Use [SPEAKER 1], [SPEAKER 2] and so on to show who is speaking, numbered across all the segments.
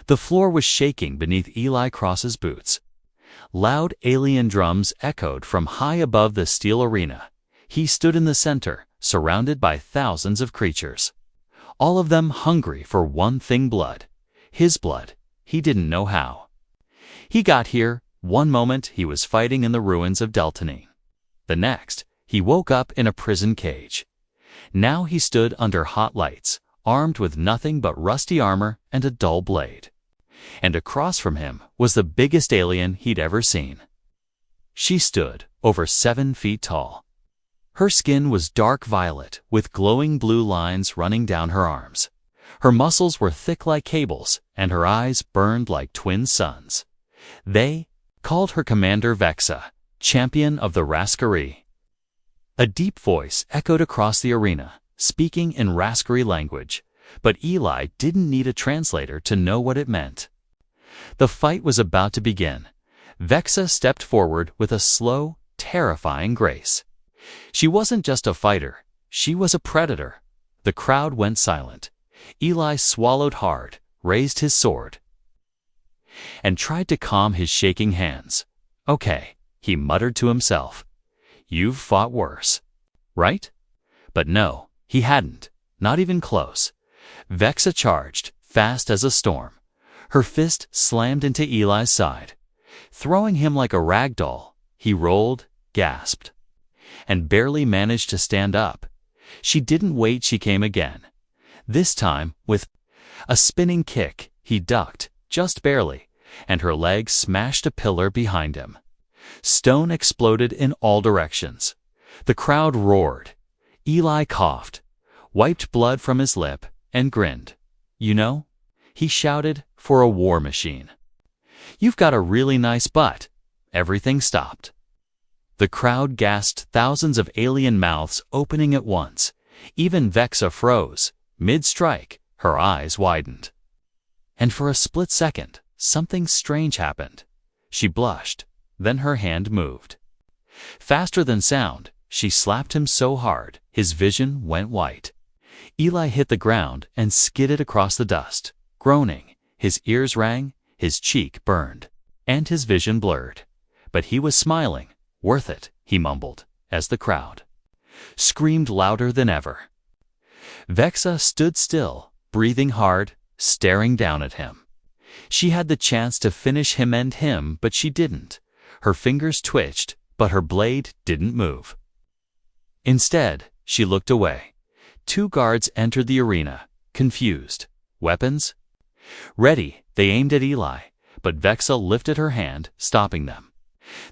[SPEAKER 1] The floor was shaking beneath Eli Cross's boots. Loud alien drums echoed from high above the steel arena. He stood in the center, surrounded by thousands of creatures. All of them hungry for one thing: blood. His blood. He didn't know how. He got here. One moment he was fighting in the ruins of Deltanine. The next, he woke up in a prison cage. Now he stood under hot lights, armed with nothing but rusty armor and a dull blade. And across from him was the biggest alien he'd ever seen. She stood over 7 feet tall. Her skin was dark violet, with glowing blue lines running down her arms. Her muscles were thick like cables, and her eyes burned like twin suns. They called her Commander Vexa, champion of the Rascari. A deep voice echoed across the arena, speaking in Rascari language, but Eli didn't need a translator to know what it meant. The fight was about to begin. Vexa stepped forward with a slow, terrifying grace. She wasn't just a fighter, she was a predator. The crowd went silent. Eli swallowed hard, raised his sword, and tried to calm his shaking hands. "Okay," he muttered to himself. "You've fought worse, right?" But no, he hadn't, not even close. Vexa charged, fast as a storm. Her fist slammed into Eli's side. Throwing him like a rag doll, he rolled, gasped, and barely managed to stand up. She didn't wait, she came again. This time, with a spinning kick, he ducked, just barely, and her leg smashed a pillar behind him. Stone exploded in all directions. The crowd roared. Eli coughed, wiped blood from his lip, and grinned. "You know," he shouted, for a war machine, "you've got a really nice butt." Everything stopped. The crowd gasped, thousands of alien mouths opening at once. Even Vexa froze. Mid-strike, her eyes widened. And for a split second, something strange happened. She blushed, then her hand moved. Faster than sound, she slapped him so hard, his vision went white. Eli hit the ground and skidded across the dust, groaning. His ears rang, his cheek burned, and his vision blurred. But he was smiling. "Worth it," he mumbled, as the crowd screamed louder than ever. Vexa stood still, breathing hard, staring down at him. She had the chance to finish him and him, but she didn't. Her fingers twitched, but her blade didn't move. Instead, she looked away. 2 guards entered the arena, confused. Weapons? Ready, they aimed at Eli, but Vexa lifted her hand, stopping them.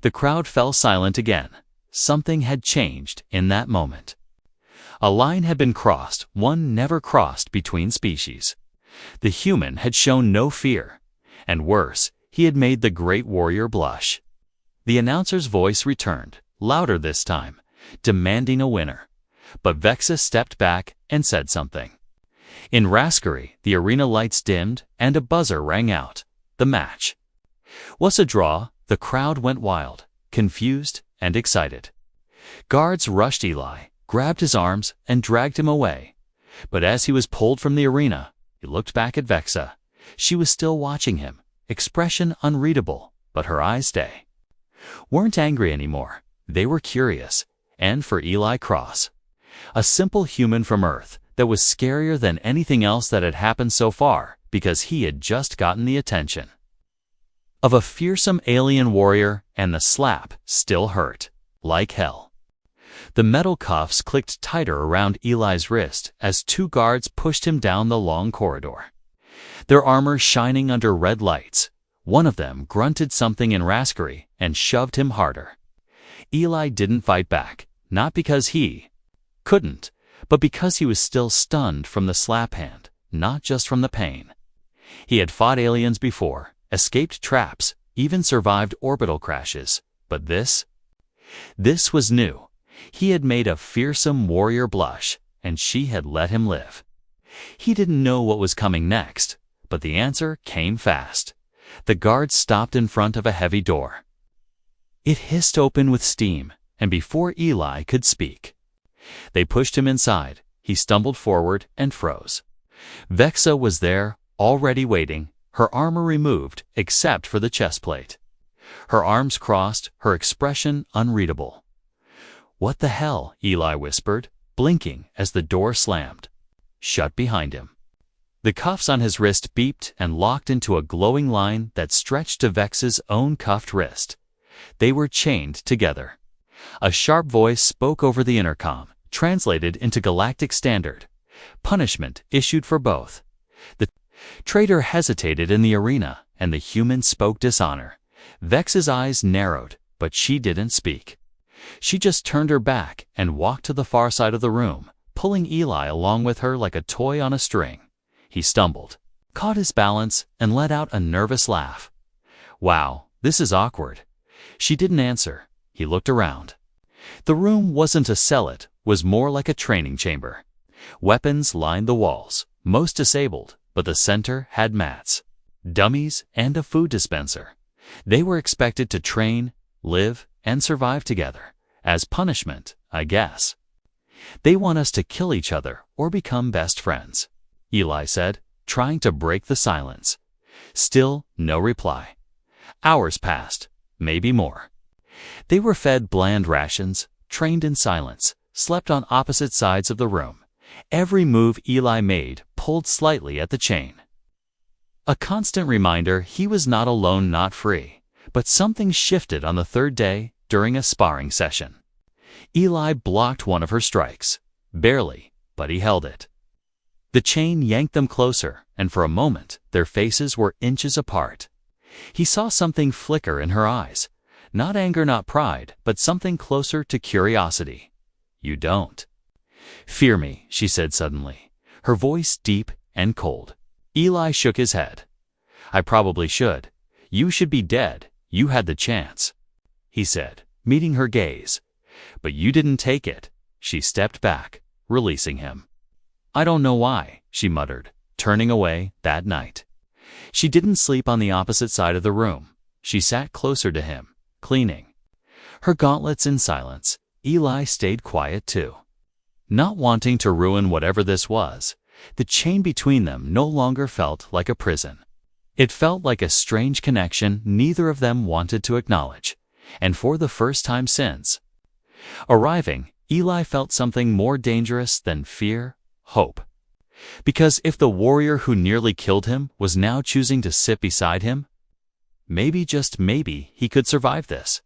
[SPEAKER 1] The crowd fell silent again. Something had changed in that moment. A line had been crossed, one never crossed between species. The human had shown no fear, and worse, he had made the great warrior blush. The announcer's voice returned, louder this time, demanding a winner. But Vexa stepped back and said something. In Rascari, the arena lights dimmed and a buzzer rang out. The match was a draw. The crowd went wild, confused and excited. Guards rushed Eli, grabbed his arms, and dragged him away. But as he was pulled from the arena, he looked back at Vexa. She was still watching him, expression unreadable, but her eyes weren't angry anymore. They were curious, and for Eli Cross, a simple human from Earth, that was scarier than anything else that had happened so far, because he had just gotten the attention of a fearsome alien warrior, and the slap still hurt, like hell. The metal cuffs clicked tighter around Eli's wrist as 2 guards pushed him down the long corridor, their armor shining under red lights. One of them grunted something in Rascari and shoved him harder. Eli didn't fight back, not because he couldn't, but because he was still stunned from the slap hand, not just from the pain. He had fought aliens before, escaped traps, even survived orbital crashes, but this was new. He had made a fearsome warrior blush, and she had let him live. He didn't know what was coming next, but the answer came fast. The guards stopped in front of a heavy door. It hissed open with steam, and before Eli could speak, they pushed him inside. He stumbled forward and froze. Vexa was there, already waiting, her armor removed except for the chest plate. Her arms crossed, her expression unreadable. "What the hell?" Eli whispered, blinking as the door slammed, shut behind him. The cuffs on his wrist beeped and locked into a glowing line that stretched to Vex's own cuffed wrist. They were chained together. A sharp voice spoke over the intercom, translated into Galactic Standard. Punishment issued for both. The traitor hesitated in the arena, and the human spoke dishonor. Vex's eyes narrowed, but she didn't speak. She just turned her back and walked to the far side of the room, pulling Eli along with her like a toy on a string. He stumbled, caught his balance, and let out a nervous laugh. "Wow, this is awkward." She didn't answer. He looked around. The room wasn't a cell, it was more like a training chamber. Weapons lined the walls, most disabled, but the center had mats, dummies, and a food dispenser. They were expected to train, live, and survive together. As punishment, I guess. "They want us to kill each other or become best friends," Eli said, trying to break the silence. Still no reply. Hours passed, maybe more. They were fed bland rations, trained in silence, slept on opposite sides of the room. Every move Eli made pulled slightly at the chain. A constant reminder he was not alone, not free. But something shifted on the third day during a sparring session. Eli blocked one of her strikes. Barely, but he held it. The chain yanked them closer, and for a moment, their faces were inches apart. He saw something flicker in her eyes. Not anger, not pride, but something closer to curiosity. "You don't fear me," she said suddenly, her voice deep and cold. Eli shook his head. "I probably should. You should be dead. You had the chance," he said, meeting her gaze. "But you didn't take it." She stepped back, releasing him. "I don't know why," she muttered, turning away that night. She didn't sleep on the opposite side of the room. She sat closer to him, cleaning her gauntlets in silence. Eli stayed quiet too. Not wanting to ruin whatever this was, the chain between them no longer felt like a prison. It felt like a strange connection neither of them wanted to acknowledge, and for the first time since arriving, Eli felt something more dangerous than fear, hope. Because if the warrior who nearly killed him was now choosing to sit beside him, maybe, just maybe, he could survive this.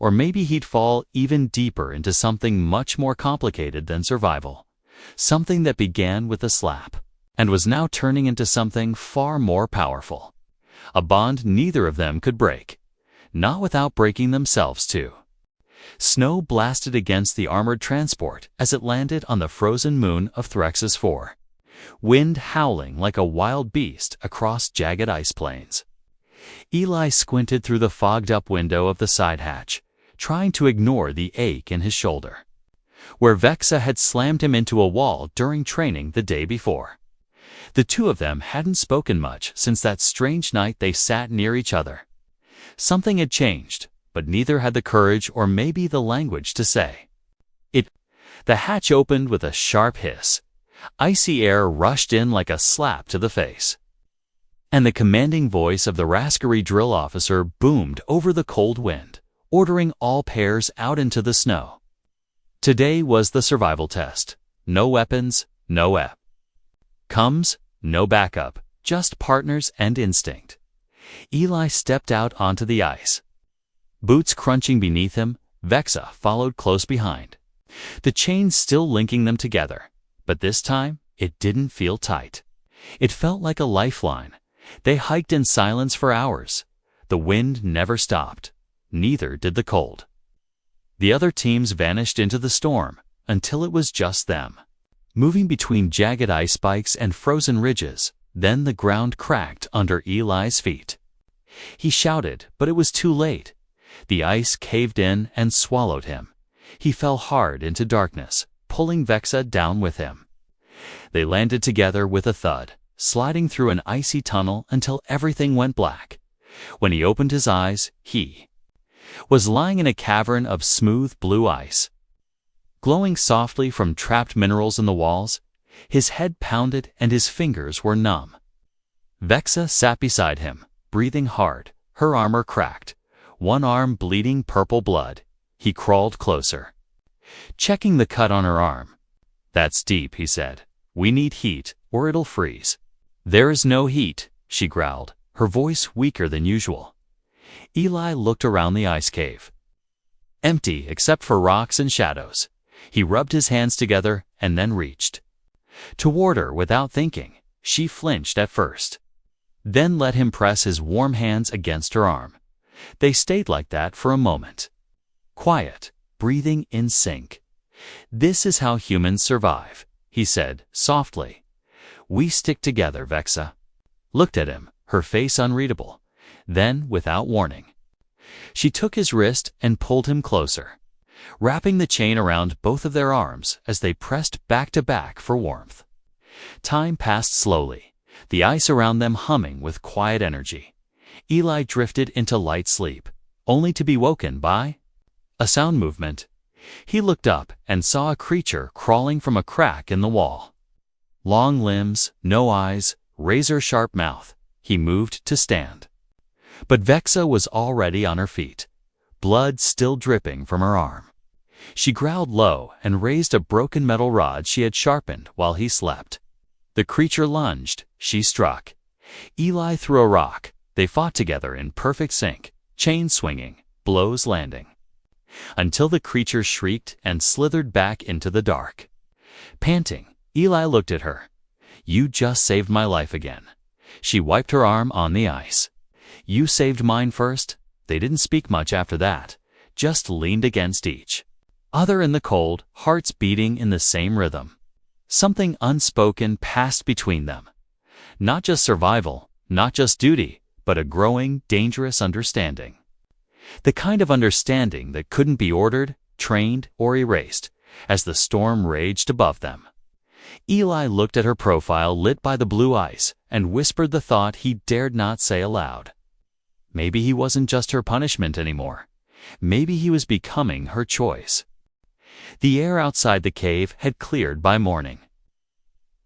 [SPEAKER 1] Or maybe he'd fall even deeper into something much more complicated than survival. Something that began with a slap, and was now turning into something far more powerful. A bond neither of them could break, not without breaking themselves too. Snow blasted against the armored transport as it landed on the frozen moon of Threxus 4. Wind howling like a wild beast across jagged ice plains. Eli squinted through the fogged-up window of the side hatch, trying to ignore the ache in his shoulder, where Vexa had slammed him into a wall during training the day before. The two of them hadn't spoken much since that strange night they sat near each other. Something had changed, but neither had the courage or maybe the language to say it. The hatch opened with a sharp hiss. Icy air rushed in like a slap to the face, and the commanding voice of the Rascary drill officer boomed over the cold wind, ordering all pairs out into the snow. Today was the survival test. No weapons, no comes, no backup, just partners and instinct. Eli stepped out onto the ice. Boots crunching beneath him, Vexa followed close behind. The chain still linking them together, but this time it didn't feel tight. It felt like a lifeline. They hiked in silence for hours. The wind never stopped. Neither did the cold. The other teams vanished into the storm until it was just them, moving between jagged ice spikes and frozen ridges. Then the ground cracked under Eli's feet. He shouted, but it was too late. The ice caved in and swallowed him. He fell hard into darkness, pulling Vexa down with him. They landed together with a thud, sliding through an icy tunnel until everything went black. When he opened his eyes, he was lying in a cavern of smooth blue ice, glowing softly from trapped minerals in the walls. His head pounded and his fingers were numb. Vexa sat beside him, breathing hard, her armor cracked, one arm bleeding purple blood. He crawled closer, checking the cut on her arm. "That's deep," he said. "We need heat, or it'll freeze." "There is no heat," she growled, her voice weaker than usual. Eli looked around the ice cave. Empty except for rocks and shadows. He rubbed his hands together and then reached toward her without thinking. She flinched at first, then let him press his warm hands against her arm. They stayed like that for a moment. Quiet, breathing in sync. "This is how humans survive," he said softly. "We stick together," Vexa looked at him, her face unreadable. Then, without warning, she took his wrist and pulled him closer, wrapping the chain around both of their arms as they pressed back to back for warmth. Time passed slowly, the ice around them humming with quiet energy. Eli drifted into light sleep, only to be woken by a sound movement. He looked up and saw a creature crawling from a crack in the wall. Long limbs, no eyes, razor-sharp mouth. He moved to stand. But Vexa was already on her feet, blood still dripping from her arm. She growled low and raised a broken metal rod she had sharpened while he slept. The creature lunged. She struck. Eli threw a rock. They fought together in perfect sync, chain swinging, blows landing, until the creature shrieked and slithered back into the dark. Panting, Eli looked at her. "You just saved my life again." She wiped her arm on the ice. "You saved mine first." They didn't speak much after that, just leaned against each other in the cold, hearts beating in the same rhythm. Something unspoken passed between them. Not just survival, not just duty, but a growing, dangerous understanding. The kind of understanding that couldn't be ordered, trained, or erased, as the storm raged above them. Eli looked at her profile lit by the blue ice and whispered the thought he dared not say aloud. Maybe he wasn't just her punishment anymore. Maybe he was becoming her choice. The air outside the cave had cleared by morning.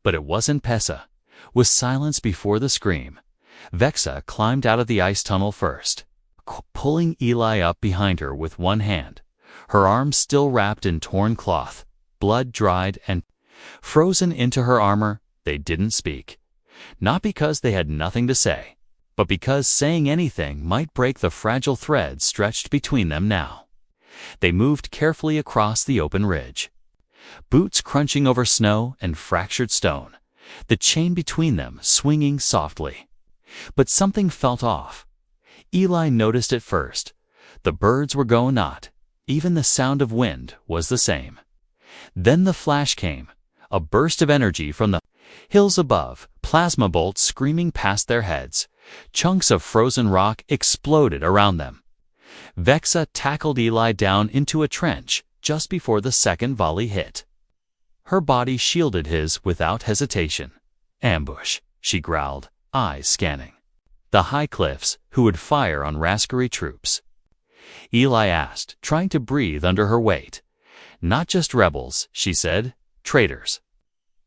[SPEAKER 1] But it wasn't Pessa. With silence before the scream, Vexa climbed out of the ice tunnel first, pulling Eli up behind her with one hand, her arms still wrapped in torn cloth, blood dried and frozen into her armor. They didn't speak, not because they had nothing to say, but because saying anything might break the fragile thread stretched between them now. They moved carefully across the open ridge, boots crunching over snow and fractured stone, the chain between them swinging softly. But something felt off. Eli noticed it first. The birds were going not. Even the sound of wind was the same. Then the flash came, a burst of energy from the hills above, plasma bolts screaming past their heads. Chunks of frozen rock exploded around them. Vexa tackled Eli down into a trench just before the second volley hit. Her body shielded his without hesitation. "Ambush," she growled, eyes scanning the high cliffs. "Who would fire on Rascary troops?" Eli asked, trying to breathe under her weight. "Not just rebels," she said, "traitors."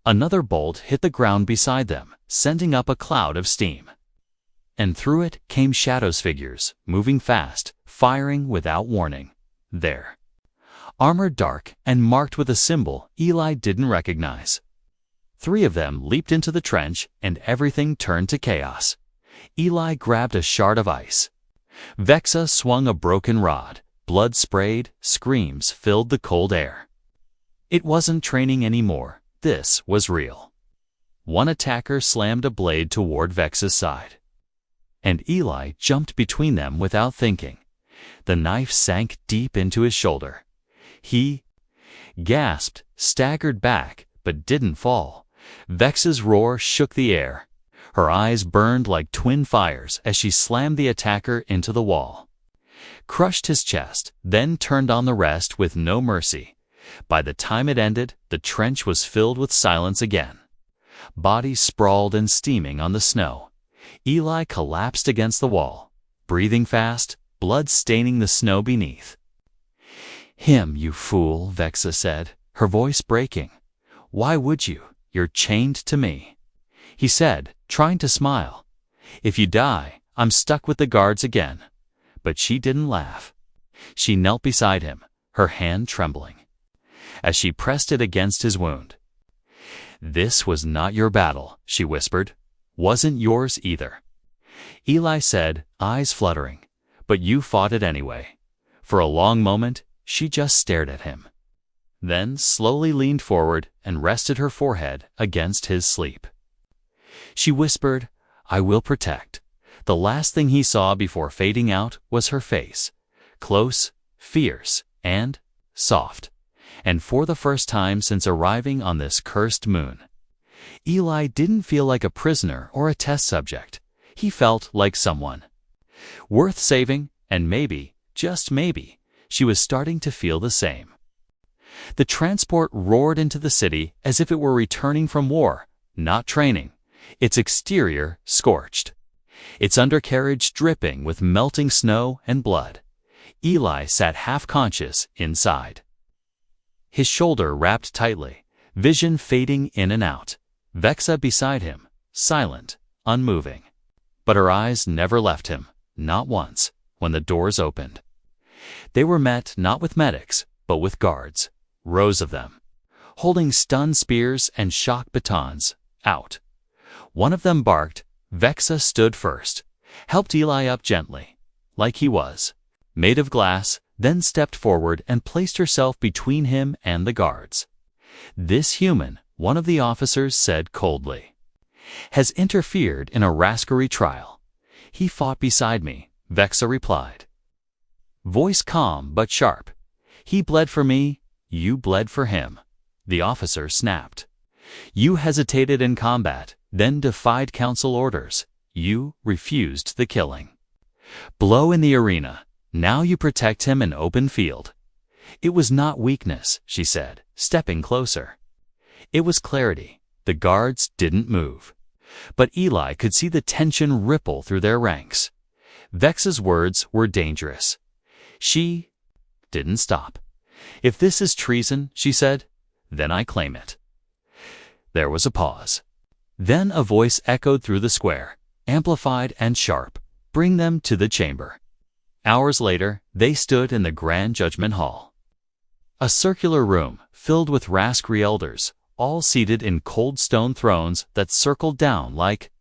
[SPEAKER 1] Another bolt hit the ground beside them, sending up a cloud of steam. And through it came shadows, figures, moving fast, firing without warning. There, armored dark and marked with a symbol Eli didn't recognize. 3 of them leaped into the trench, and everything turned to chaos. Eli grabbed a shard of ice. Vexa swung a broken rod. Blood sprayed, screams filled the cold air. It wasn't training anymore. This was real. One attacker slammed a blade toward Vexa's side, and Eli jumped between them without thinking. The knife sank deep into his shoulder. He gasped, staggered back, but didn't fall. Vexa's roar shook the air. Her eyes burned like twin fires as she slammed the attacker into the wall, crushed his chest, then turned on the rest with no mercy. By the time it ended, the trench was filled with silence again. Bodies sprawled and steaming on the snow. Eli collapsed against the wall, breathing fast, blood staining the snow beneath. "Him, you fool," Vexa said, her voice breaking. "Why would you? You're chained to me." He said, trying to smile. If you die, I'm stuck with the guards again. But she didn't laugh. She knelt beside him, her hand trembling, as she pressed it against his wound. "This was not your battle," she whispered. "Wasn't yours either." Eli said, eyes fluttering, "But you fought it anyway." For a long moment, she just stared at him, then slowly leaned forward and rested her forehead against his sleep. She whispered, "I will protect." The last thing he saw before fading out was her face, close, fierce, and soft. And for the first time since arriving on this cursed moon, Eli didn't feel like a prisoner or a test subject. He felt like someone worth saving, and maybe, just maybe, she was starting to feel the same. The transport roared into the city as if it were returning from war, not training, its exterior scorched, its undercarriage dripping with melting snow and blood. Eli sat half-conscious inside, his shoulder wrapped tightly, vision fading in and out. Vexa beside him, silent, unmoving. But her eyes never left him, not once, when the doors opened. They were met not with medics, but with guards, rows of them, holding stun spears and shock batons, out. One of them barked. Vexa stood first, helped Eli up gently, like he was made of glass, then stepped forward and placed herself between him and the guards. "This human," one of the officers said coldly, "has interfered in a rascally trial." "He fought beside me," Vexa replied, voice calm but sharp. "He bled for me, you bled for him." The officer snapped. "You hesitated in combat, then defied council orders. You refused the killing. Blow in the arena. Now you protect him in open field." "It was not weakness," she said, stepping closer. It was clarity. The guards didn't move. But Eli could see the tension ripple through their ranks. Vexa's words were dangerous. She didn't stop. "If this is treason," she said, "then I claim it." There was a pause. Then a voice echoed through the square, amplified and sharp, "Bring them to the chamber." Hours later, they stood in the Grand Judgment Hall. A circular room filled with rascally elders, all seated in cold stone thrones that circled down like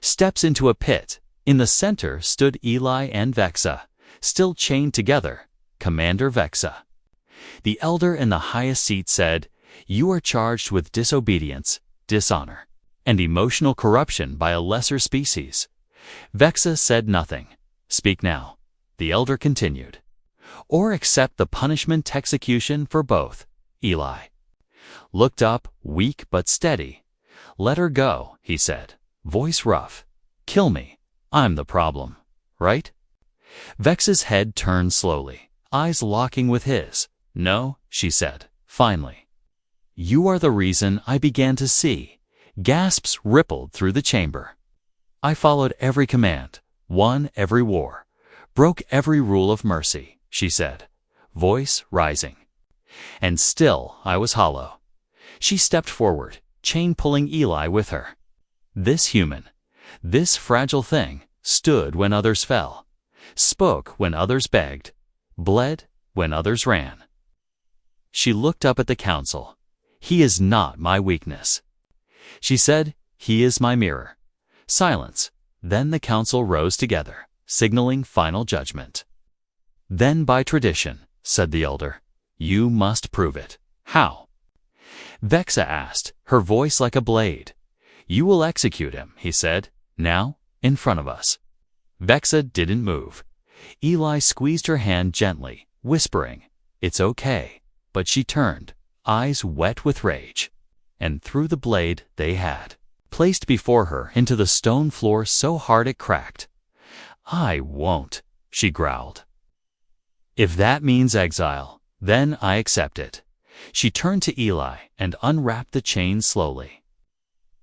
[SPEAKER 1] steps into a pit. In the center stood Eli and Vexa, still chained together, Commander Vexa. The elder in the highest seat said, "You are charged with disobedience, dishonor, and emotional corruption by a lesser species." Vexa said nothing. "Speak now," the elder continued, "or accept the punishment execution for both." Eli looked up, weak but steady. "Let her go," he said, voice rough. "Kill me. I'm the problem, right?" Vexa's head turned slowly, eyes locking with his. "No," she said, finally. "You are the reason I began to see." Gasps rippled through the chamber. "I followed every command, won every war, broke every rule of mercy," she said, voice rising. "And still I was hollow." She stepped forward, chain-pulling Eli with her. This human, this fragile thing, stood when others fell, spoke when others begged, bled when others ran. She looked up at the council. "He is not my weakness," she said. "He is my mirror." Silence. Then the council rose together, signaling final judgment. "Then by tradition," said the elder, "you must prove it." "How?" Vexa asked, her voice like a blade. "You will execute him," he said, "now, in front of us." Vexa didn't move. Eli squeezed her hand gently, whispering, "It's okay." But she turned, eyes wet with rage, and threw the blade they had placed before her into the stone floor so hard it cracked. "I won't," she growled. "If that means exile, then I accept it." She turned to Eli and unwrapped the chain slowly,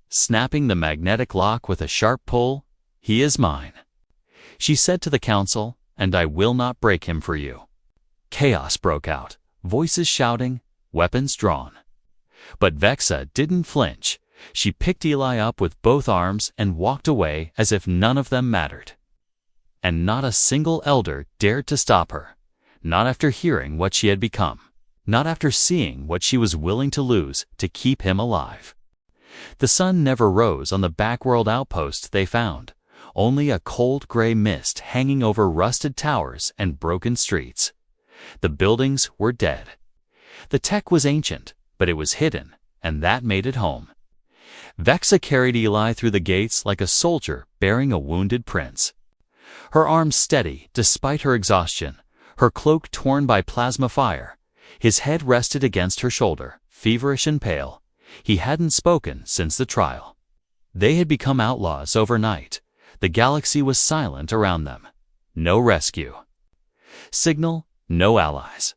[SPEAKER 1] snapping the magnetic lock with a sharp pull. "He is mine," she said to the council, "and I will not break him for you." Chaos broke out, voices shouting, weapons drawn. But Vexa didn't flinch. She picked Eli up with both arms and walked away as if none of them mattered. And not a single elder dared to stop her, not after hearing what she had become, not after seeing what she was willing to lose to keep him alive. The sun never rose on the backworld outpost they found, only a cold gray mist hanging over rusted towers and broken streets. The buildings were dead. The tech was ancient, but it was hidden, and that made it home. Vexa carried Eli through the gates like a soldier bearing a wounded prince. Her arms steady despite her exhaustion, her cloak torn by plasma fire. His head rested against her shoulder, feverish and pale. He hadn't spoken since the trial. They had become outlaws overnight. The galaxy was silent around them. No rescue. Signal, no allies.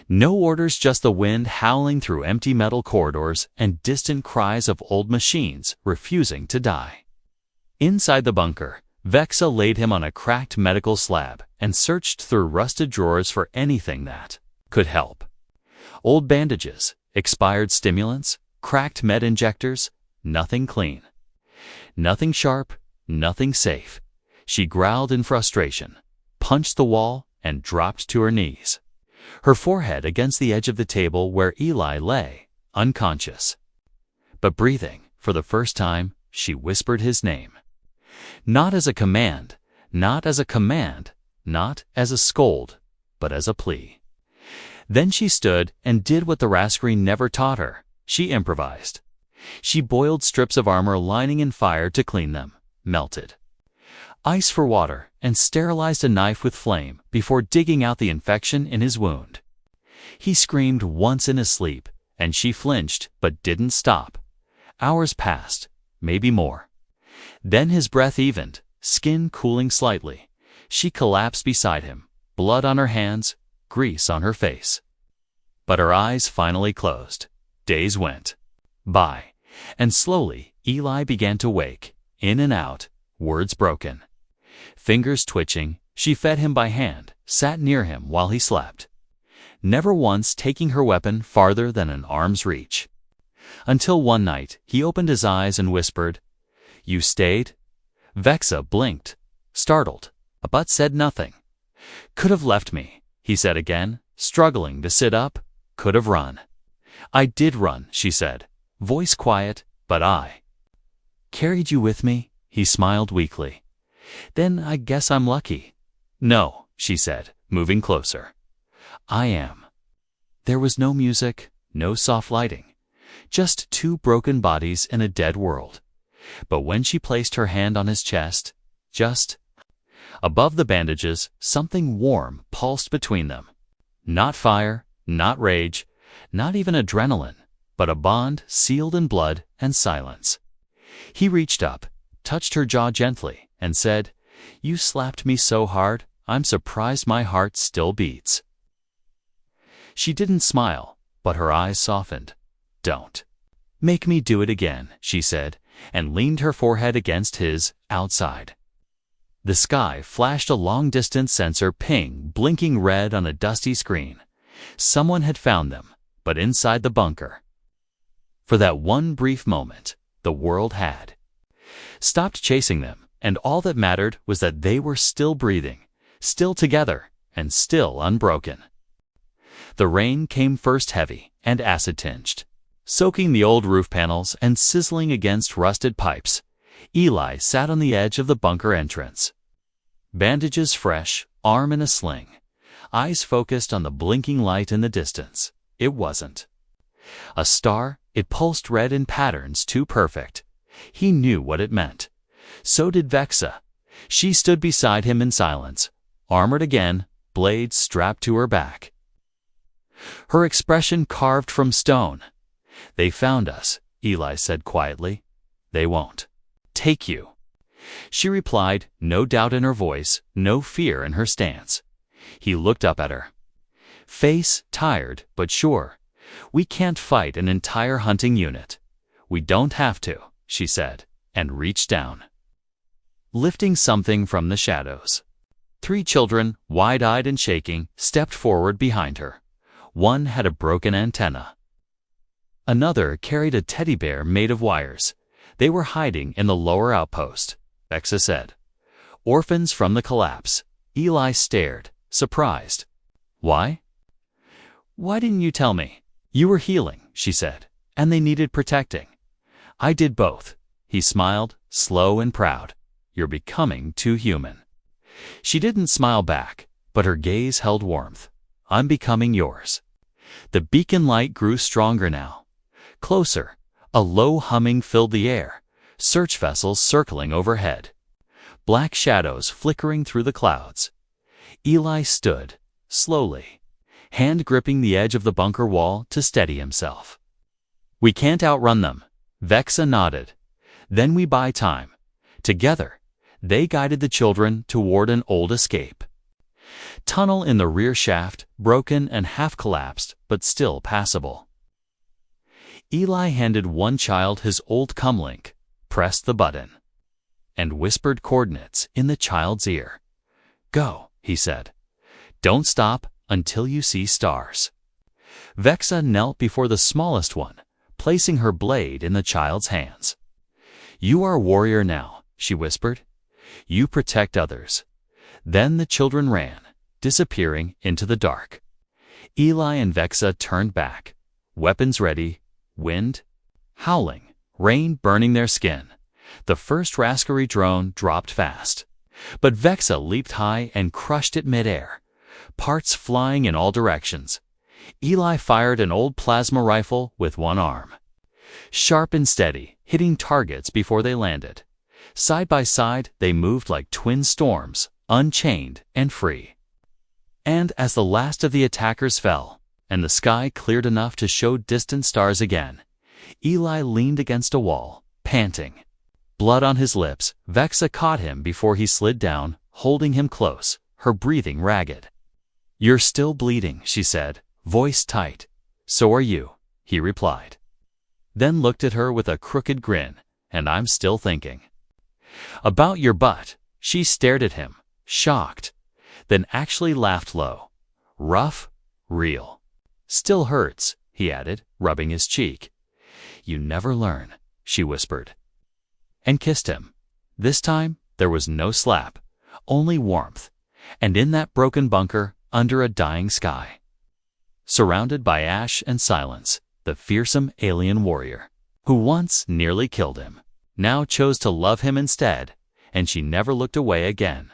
[SPEAKER 1] No orders, just the wind howling through empty metal corridors and distant cries of old machines refusing to die. Inside the bunker, Vexa laid him on a cracked medical slab and searched through rusted drawers for anything that could help. Old bandages, expired stimulants, cracked med injectors, nothing clean. Nothing sharp, nothing safe. She growled in frustration, punched the wall, and dropped to her knees, her forehead against the edge of the table where Eli lay, unconscious. But breathing, for the first time, she whispered his name. Not as a command, not as a command, not as a scold, but as a plea. Then she stood and did what the Rascalene never taught her. She improvised. She boiled strips of armor lining in fire to clean them, melted ice for water, and sterilized a knife with flame before digging out the infection in his wound. He screamed once in his sleep, and she flinched but didn't stop. Hours passed, maybe more. Then his breath evened, skin cooling slightly. She collapsed beside him, blood on her hands, grease on her face. But her eyes finally closed. Days went by, and slowly Eli began to wake, in and out, words broken. Fingers twitching, she fed him by hand, sat near him while he slept, never once taking her weapon farther than an arm's reach. Until one night he opened his eyes and whispered, "You stayed?" Vexa blinked, startled, but said nothing. "Could have left me," he said again, struggling to sit up. "Could have run." "I did run," she said, voice quiet, "but I carried you with me," he smiled weakly. "Then I guess I'm lucky." "No," she said, moving closer. "I am." There was no music, no soft lighting, just two broken bodies in a dead world. But when she placed her hand on his chest, just above the bandages, something warm pulsed between them. Not fire, not rage, not even adrenaline, but a bond sealed in blood and silence. He reached up, touched her jaw gently, and said, "You slapped me so hard, I'm surprised my heart still beats." She didn't smile, but her eyes softened. "Don't make me do it again," she said, and leaned her forehead against his, outside. The sky flashed a long-distance sensor ping, blinking red on a dusty screen. Someone had found them, but inside the bunker. For that one brief moment, the world had stopped chasing them, and all that mattered was that they were still breathing, still together, and still unbroken. The rain came first heavy and acid-tinged, soaking the old roof panels and sizzling against rusted pipes. Eli sat on the edge of the bunker entrance. Bandages fresh, arm in a sling, eyes focused on the blinking light in the distance. It wasn't a star, it pulsed red in patterns too perfect. He knew what it meant. So did Vexa. She stood beside him in silence, armored again, blades strapped to her back. Her expression carved from stone. "They found us," Eli said quietly. "They won't take you." She replied, no doubt in her voice, no fear in her stance. He looked up at her, face tired but sure. "We can't fight an entire hunting unit." "We don't have to," she said, and reached down, lifting something from the shadows. 3 children, wide-eyed and shaking, stepped forward behind her. One had a broken antenna. Another carried a teddy bear made of wires. They were hiding in the lower outpost, Vexa said. Orphans from the collapse. Eli stared, surprised. Why? Why didn't you tell me? You were healing, she said, and they needed protecting. I did both. He smiled, slow and proud. You're becoming too human. She didn't smile back, but her gaze held warmth. I'm becoming yours. The beacon light grew stronger now. Closer, a low humming filled the air, search vessels circling overhead. Black shadows flickering through the clouds. Eli stood, slowly, hand gripping the edge of the bunker wall to steady himself. We can't outrun them, Vexa nodded. Then we buy time. Together, they guided the children toward an old escape. Tunnel in the rear shaft, broken and half-collapsed, but still passable. Eli handed one child his old comlink, pressed the button, and whispered coordinates in the child's ear. Go, he said. Don't stop until you see stars. Vexa knelt before the smallest one, placing her blade in the child's hands. You are a warrior now, she whispered. You protect others. Then the children ran, disappearing into the dark. Eli and Vexa turned back, weapons ready, wind howling, rain burning their skin. The first Rascary drone dropped fast, but Vexa leaped high and crushed it midair, parts flying in all directions. Eli fired an old plasma rifle with one arm. Sharp and steady, hitting targets before they landed. Side by side, they moved like twin storms, unchained and free. And as the last of the attackers fell, and the sky cleared enough to show distant stars again, Eli leaned against a wall, panting. Blood on his lips, Vexa caught him before he slid down, holding him close, her breathing ragged. You're still bleeding, she said, voice tight. So are you, he replied. Then looked at her with a crooked grin, and I'm still thinking. About your butt, she stared at him, shocked, then actually laughed low. Rough, real. Still hurts, he added, rubbing his cheek. You never learn, she whispered. And kissed him. This time, there was no slap, only warmth, and in that broken bunker, under a dying sky. Surrounded by ash and silence, the fearsome alien warrior, who once nearly killed him, now chose to love him instead, and she never looked away again.